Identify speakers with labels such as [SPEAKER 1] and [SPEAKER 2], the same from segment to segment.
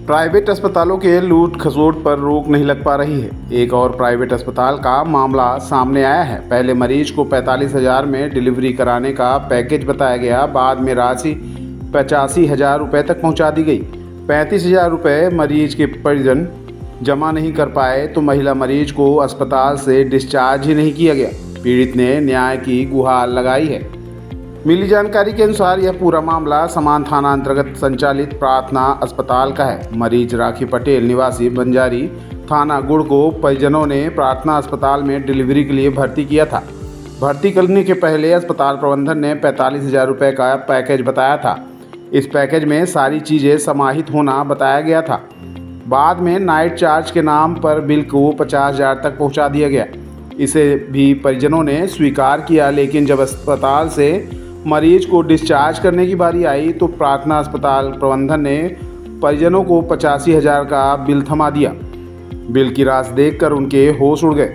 [SPEAKER 1] Private अस्पतालों के लूट खसोट पर रोक नहीं लग पा रही है। एक और प्राइवेट अस्पताल का मामला सामने आया है। पहले मरीज को 45,000 में डिलीवरी कराने का पैकेज बताया गया, बाद में राशि 85,000 रुपये तक पहुंचा दी गई। 35,000 रुपये मरीज के परिजन जमा नहीं कर पाए तो महिला मरीज को अस्पताल से डिस्चार्ज ही नहीं किया गया। पीड़ित ने न्याय की गुहार लगाई है। मिली जानकारी के अनुसार यह पूरा मामला समान थाना अंतर्गत संचालित प्रार्थना अस्पताल का है। मरीज राखी पटेल निवासी बंजारी थाना गुड़ को परिजनों ने प्रार्थना अस्पताल में डिलीवरी के लिए भर्ती किया था। भर्ती करने के पहले अस्पताल प्रबंधन ने 45,000 रुपये का पैकेज बताया था। इस पैकेज में सारी चीज़ें समाहित होना बताया गया था। बाद में नाइट चार्ज के नाम पर बिल को 50,000 तक पहुँचा दिया गया। इसे भी परिजनों ने स्वीकार किया, लेकिन जब अस्पताल से मरीज को डिस्चार्ज करने की बारी आई तो प्रार्थना अस्पताल प्रबंधन ने परिजनों को 85,000 का बिल थमा दिया। बिल की राशि देखकर उनके होश उड़ गए।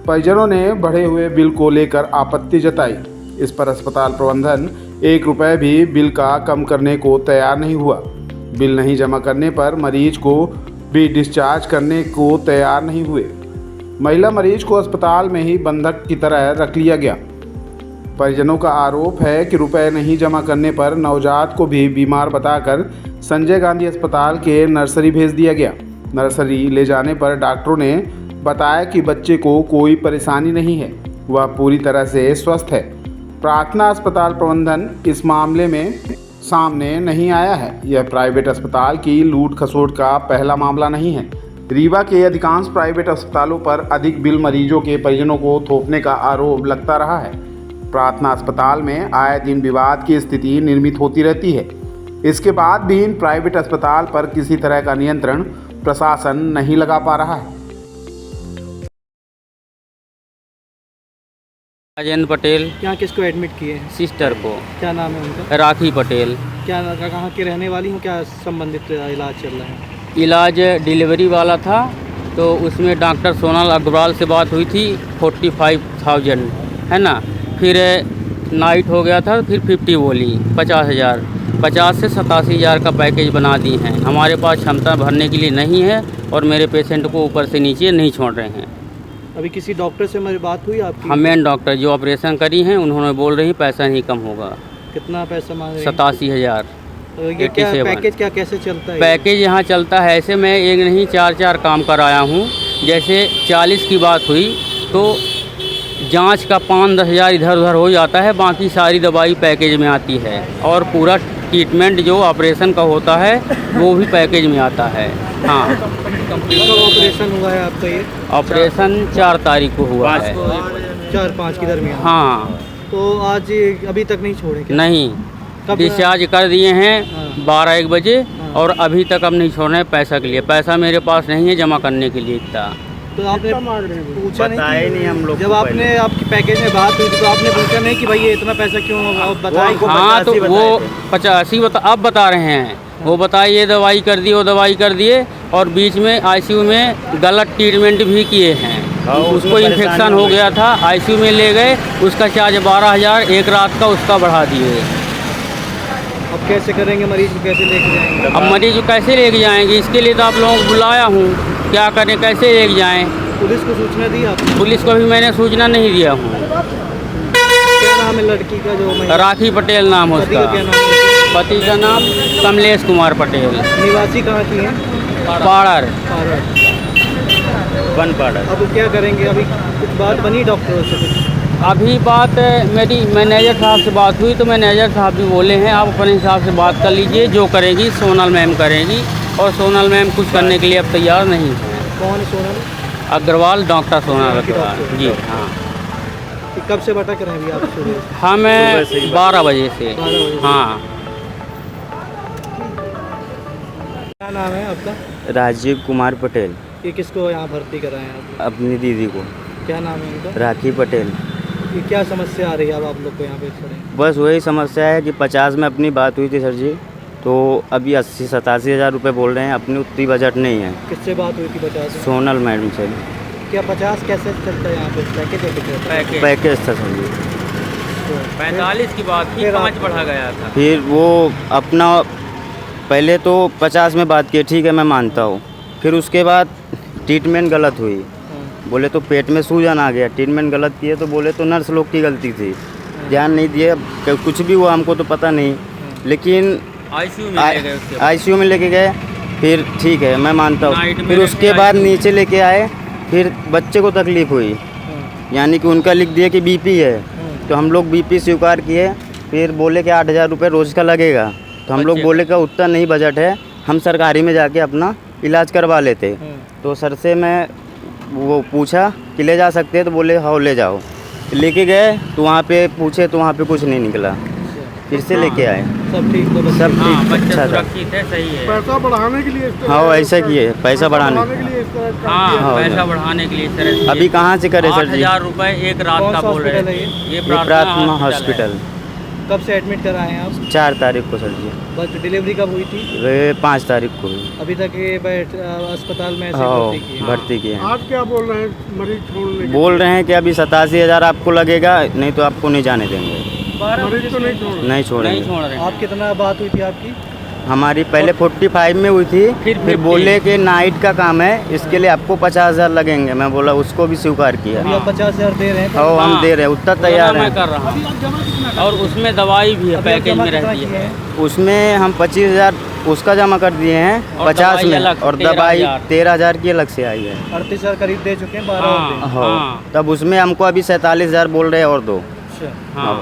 [SPEAKER 1] परिजनों ने बढ़े हुए बिल को लेकर आपत्ति जताई। इस पर अस्पताल प्रबंधन 1 रुपये भी बिल का कम करने को तैयार नहीं हुआ। बिल नहीं जमा करने पर मरीज को भी डिस्चार्ज करने को तैयार नहीं हुए। महिला मरीज को अस्पताल में ही बंधक की तरह रख लिया गया। परिजनों का आरोप है कि रुपए नहीं जमा करने पर नवजात को भी बीमार बताकर संजय गांधी अस्पताल के नर्सरी भेज दिया गया। नर्सरी ले जाने पर डॉक्टरों ने बताया कि बच्चे को कोई परेशानी नहीं है, वह पूरी तरह से स्वस्थ है। प्रार्थना अस्पताल प्रबंधन इस मामले में सामने नहीं आया है। यह प्राइवेट अस्पताल की लूट खसोट का पहला मामला नहीं है। रीवा के अधिकांश प्राइवेट अस्पतालों पर अधिक बिल मरीजों के परिजनों को थोपने का आरोप लगता रहा है। प्रार्थना अस्पताल में आए दिन विवाद की स्थिति निर्मित होती रहती है। इसके बाद भी इन प्राइवेट अस्पताल पर किसी तरह का नियंत्रण प्रशासन नहीं लगा पा रहा है।
[SPEAKER 2] राजेंद्र पटेल।
[SPEAKER 3] यहाँ किसको एडमिट किए हैं?
[SPEAKER 2] सिस्टर को।
[SPEAKER 3] क्या नाम है उनका?
[SPEAKER 2] राखी पटेल।
[SPEAKER 3] क्या कहाँ के रहने वाली हूँ? क्या संबंधित इलाज चल रहा है?
[SPEAKER 2] इलाज डिलीवरी वाला था, तो उसमें डॉक्टर सोनल अग्रवाल से बात हुई थी 45,000, है ना। फिर नाइट हो गया था, फिर 50 बोली 50,000। 50 से 87,000 का पैकेज बना दी हैं। हमारे पास क्षमता भरने के लिए नहीं है और मेरे पेशेंट को ऊपर से नीचे नहीं छोड़ रहे हैं।
[SPEAKER 3] अभी किसी डॉक्टर से मेरी बात हुई आपकी?
[SPEAKER 2] हाँ, मेन डॉक्टर जो ऑपरेशन करी हैं उन्होंने बोल रही पैसा नहीं कम होगा।
[SPEAKER 3] कितना पैसा मांग रहे हैं?
[SPEAKER 2] 87,000।
[SPEAKER 3] तो ये क्या पैकेज क्या कैसे चलता है?
[SPEAKER 2] पैकेज यहाँ चलता है ऐसे, मैं एक नहीं 4 काम कराया हूँ। जैसे 40 की बात हुई तो जांच का 5-10,000 इधर उधर हो जाता है, बाकी सारी दवाई पैकेज में आती है और पूरा ट्रीटमेंट जो ऑपरेशन का होता है वो भी पैकेज में आता है। हाँ।
[SPEAKER 3] तो ऑपरेशन हुआ है आपका? ये
[SPEAKER 2] ऑपरेशन 4 तारीख को हुआ है।
[SPEAKER 3] 4-5 के दरमियान?
[SPEAKER 2] हाँ।
[SPEAKER 3] तो आज अभी तक नहीं छोड़े क्या?
[SPEAKER 2] नहीं, डिस्चार्ज कर दिए हैं 12-1 बजे और अभी तक अब नहीं छोड़ रहे हैं पैसा के लिए। पैसा मेरे पास नहीं है जमा करने के लिए इतना।
[SPEAKER 3] तो आपने पूछा नहीं हम लोग? जब आपने आपकी पैकेज में बात हुई तो आपने पूछा नहीं कि भाई ये इतना पैसा क्यों बताए?
[SPEAKER 2] हाँ, तो वो 85 अब बता रहे हैं। वो बताए ये दवाई कर दी, वो दवाई कर दिए और बीच में आईसीयू में गलत ट्रीटमेंट भी किए हैं। उसको इन्फेक्शन हो गया था, आईसीयू में ले गए, उसका चार्ज 12,000 एक रात का उसका बढ़ा दिए।
[SPEAKER 3] अब कैसे करेंगे? मरीज को कैसे लेके जाएंगे?
[SPEAKER 2] अब मरीज को कैसे लेके जाएंगे? इसके लिए तो आप लोगों को बुलाया हूँ, क्या करें, कैसे लेके जाएं?
[SPEAKER 3] पुलिस को सूचना दी आपने?
[SPEAKER 2] पुलिस को भी मैंने सूचना नहीं दिया हूँ।
[SPEAKER 3] क्या नाम है लड़की का? जो
[SPEAKER 2] राखी पटेल नाम है उसका। पति का नाम कमलेश कुमार पटेल।
[SPEAKER 3] निवासी कहाँ की है?
[SPEAKER 2] पाड़र।
[SPEAKER 3] अब क्या करेंगे? अभी कुछ बात बनी डॉक्टरों से?
[SPEAKER 2] अभी बात मेरी मैनेजर साहब से बात हुई तो मैनेजर साहब भी बोले हैं आप अपने हिसाब से बात कर लीजिए, जो करेगी सोनल मैम करेगी। और सोनल मैम कुछ करने के लिए अब तैयार नहीं है।
[SPEAKER 3] कौन सोनल
[SPEAKER 2] अग्रवाल? डॉक्टर सोनल अग्रवाल जी। हाँ।
[SPEAKER 3] कब से भटक रहे हैं अभी आप? सुबह?
[SPEAKER 2] हाँ, मैं 12 बजे से। हाँ।
[SPEAKER 3] क्या नाम है आपका?
[SPEAKER 4] राजीव कुमार पटेल।
[SPEAKER 3] ये किसको यहाँ भर्ती कराए हैं आप?
[SPEAKER 4] अपनी दीदी को।
[SPEAKER 3] क्या नाम है उनका?
[SPEAKER 4] राखी पटेल।
[SPEAKER 3] ये क्या समस्या आ रही है अब आप लोग को यहाँ पे खड़े?
[SPEAKER 4] बस वही समस्या है कि 50 में अपनी बात हुई थी सर जी, तो अभी 80-87,000 रुपये बोल रहे हैं। अपनी उतनी बजट नहीं है।
[SPEAKER 3] किससे बात हुई थी? 50?
[SPEAKER 4] सोनल मैडम से।
[SPEAKER 3] क्या 50 कैसे चलता है यहाँ पे?
[SPEAKER 4] पैकेज था सर जी।
[SPEAKER 2] 45 की बात थी, 5 बढ़ा गया था।
[SPEAKER 4] फिर वो अपना पहले तो 50 में बात की, ठीक है मैं मानता हूँ। फिर उसके बाद ट्रीटमेंट गलत हुई, बोले तो पेट में सूजन आ गया, ट्रीटमेंट गलत किए तो बोले तो नर्स लोग की गलती थी, ध्यान नहीं दिए। कुछ भी हुआ हमको तो पता नहीं, लेकिन आईसीयू में लेके गए। फिर ठीक है मैं मानता हूँ। फिर उसके बाद नीचे लेके आए, फिर बच्चे को तकलीफ़ हुई, यानी कि उनका लिख दिया कि बीपी है, तो हम लोग बीपी स्वीकार किए। फिर बोले कि 8,000 रुपये रोज़ का लगेगा, तो हम लोग बोले कि उतना नहीं बजट है, हम सरकारी में जाके अपना इलाज करवा लेते। तो सर से मैं वो पूछा कि ले जा सकते हैं, तो बोले हाँ ले जाओ। लेके गए तो वहाँ पे पूछे तो वहाँ पे कुछ नहीं निकला, फिर से लेके आए।
[SPEAKER 3] सब ठीक तो
[SPEAKER 4] सब ठीक,
[SPEAKER 2] बच्चा
[SPEAKER 4] अच्छा था।
[SPEAKER 2] सुरक्षित है, सही है।
[SPEAKER 5] पैसा बढ़ाने के लिए इस तरह
[SPEAKER 4] हाँ ऐसा किए, पैसा बढ़ाने।
[SPEAKER 5] के लिए इस तरह का
[SPEAKER 2] हाँ
[SPEAKER 4] हाँ,
[SPEAKER 2] पैसा बढ़ाने के लिए इस तरह से।
[SPEAKER 4] अभी कहाँ से करे सर जी?
[SPEAKER 2] 8,000 रुपये एक रात
[SPEAKER 3] कौन
[SPEAKER 2] का
[SPEAKER 3] सा
[SPEAKER 2] बोल रहे
[SPEAKER 3] हॉस्पिटल है
[SPEAKER 2] हैं।
[SPEAKER 4] ये प्रार्थना हॉस्पिटल।
[SPEAKER 3] कब से एडमिट कराए हैं आप?
[SPEAKER 4] 4 तारीख को सर जी,
[SPEAKER 3] बस डिलीवरी कब हुई थी?
[SPEAKER 4] वे 5 तारीख को हुई।
[SPEAKER 3] अभी तक ये अस्पताल में ऐसे
[SPEAKER 4] हाँ
[SPEAKER 3] भर्ती किए हैं।
[SPEAKER 4] भर्ती किए हैं।
[SPEAKER 5] आज क्या बोल रहे हैं मरीज छोड़ने के?
[SPEAKER 4] बोल रहे हैं कि अभी 87,000 आपको लगेगा, नहीं तो आपको नहीं जाने देंगे।
[SPEAKER 5] मरीज तो नहीं छोड़
[SPEAKER 4] नहीं
[SPEAKER 2] नहीं
[SPEAKER 4] छोड़ेंगे।
[SPEAKER 2] छोड़ रहे हैं।
[SPEAKER 3] आप कितना बात हुई थी आपकी?
[SPEAKER 4] हमारी पहले 45 में हुई थी,
[SPEAKER 2] फिर
[SPEAKER 4] फिर
[SPEAKER 2] 50।
[SPEAKER 4] बोले कि नाइट का काम है, इसके लिए आपको 50,000 लगेंगे। मैं बोला उसको भी स्वीकार किया।
[SPEAKER 3] अभी आप 50,000 दे रहे हैं तो
[SPEAKER 4] और हम
[SPEAKER 2] हाँ।
[SPEAKER 4] दे रहे हैं, उतना
[SPEAKER 2] बोला
[SPEAKER 4] तैयार
[SPEAKER 2] मैं
[SPEAKER 4] है।
[SPEAKER 2] कर रहा हूँ। और उसमें दवाई भी है,
[SPEAKER 3] अभी आप
[SPEAKER 2] पैकेज
[SPEAKER 3] जमा
[SPEAKER 2] में
[SPEAKER 3] कितना
[SPEAKER 2] रहती
[SPEAKER 3] किए
[SPEAKER 2] है।
[SPEAKER 3] हैं?
[SPEAKER 4] उसमें हम 25,000 उसका जमा कर दिए हैं,
[SPEAKER 2] और
[SPEAKER 4] 50
[SPEAKER 2] दवाई
[SPEAKER 4] में,
[SPEAKER 2] अलग
[SPEAKER 4] और
[SPEAKER 2] 13,000।
[SPEAKER 4] दवाई 13,000 की अलग से आई है।
[SPEAKER 3] 38,000 करीब दे चुके हैं, 12 और
[SPEAKER 2] हाँ
[SPEAKER 3] दें।
[SPEAKER 4] हाँ,
[SPEAKER 2] हाँ
[SPEAKER 4] तब उसमें हमको अभी 47,000 बोल रहे हैं और दो।
[SPEAKER 3] अच्छा।
[SPEAKER 2] हाँ